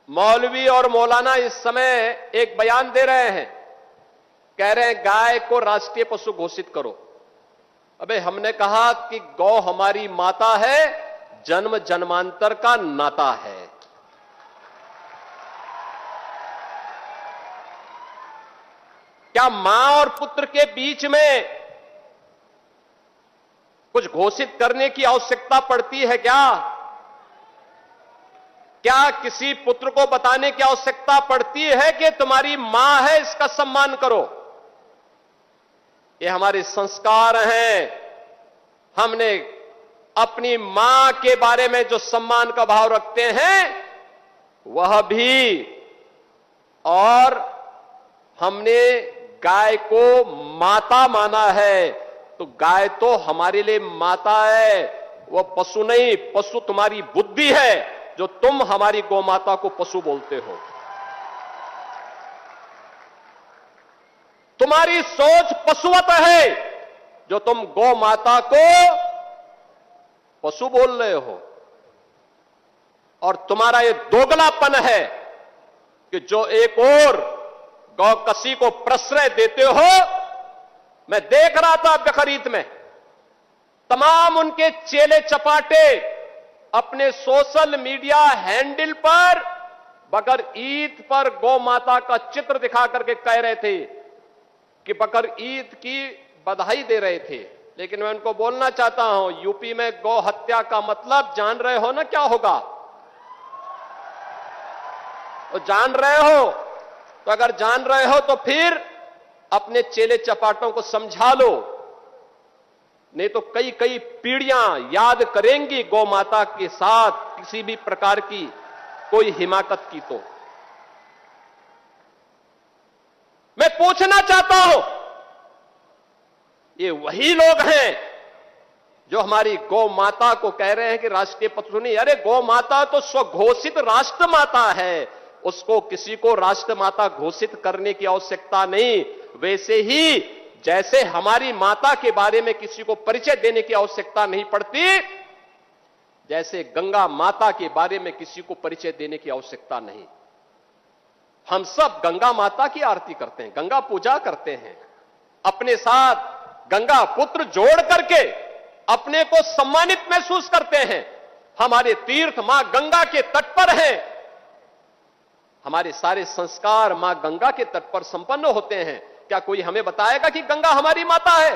मौलवी और मौलाना इस समय एक बयान दे रहे हैं, कह रहे हैं गाय को राष्ट्रीय पशु घोषित करो। अबे हमने कहा कि गौ हमारी माता है, जन्म जन्मांतर का नाता है। क्या मां और पुत्र के बीच में कुछ घोषित करने की आवश्यकता पड़ती है क्या? क्या किसी पुत्र को बताने की आवश्यकता पड़ती है कि तुम्हारी मां है, इसका सम्मान करो? ये हमारे संस्कार हैं। हमने अपनी मां के बारे में जो सम्मान का भाव रखते हैं वह भी, और हमने गाय को माता माना है, तो गाय तो हमारे लिए माता है, वह पशु नहीं। पशु तुम्हारी बुद्धि है जो तुम हमारी गौ माता को पशु बोलते हो। तुम्हारी सोच पशुवत है जो तुम गौ माता को पशु बोल रहे हो। और तुम्हारा यह दोगलापन है कि जो एक और गौ कसी को प्रश्रय देते हो। मैं देख रहा था बकरीद में तमाम उनके चेले चपाटे अपने सोशल मीडिया हैंडल पर बकर ईद पर गौ माता का चित्र दिखा करके कह रहे थे कि बकर ईद की बधाई दे रहे थे। लेकिन मैं उनको बोलना चाहता हूं, यूपी में गौ हत्या का मतलब जान रहे हो ना क्या होगा? तो जान रहे हो, तो अगर जान रहे हो तो फिर अपने चेले चपाटों को समझा लो, नहीं तो कई कई पीढ़ियां याद करेंगी गौ माता के साथ किसी भी प्रकार की कोई हिमाकत की। तो मैं पूछना चाहता हूं, ये वही लोग हैं जो हमारी गौ माता को कह रहे हैं कि राष्ट्रीय पशु नहीं। अरे गौ माता तो स्वघोषित राष्ट्र माता है, उसको किसी को राष्ट्र माता घोषित करने की आवश्यकता नहीं। वैसे ही जैसे हमारी माता के बारे में किसी को परिचय देने की आवश्यकता नहीं पड़ती, जैसे गंगा माता के बारे में किसी को परिचय देने की आवश्यकता नहीं। हम सब गंगा माता की आरती करते हैं, गंगा पूजा करते हैं, अपने साथ गंगा पुत्र जोड़ करके अपने को सम्मानित महसूस करते हैं। हमारे तीर्थ मां गंगा के तट पर हैं, हमारे सारे संस्कार मां गंगा के तट पर संपन्न होते हैं। क्या कोई हमें बताएगा कि गंगा हमारी माता है?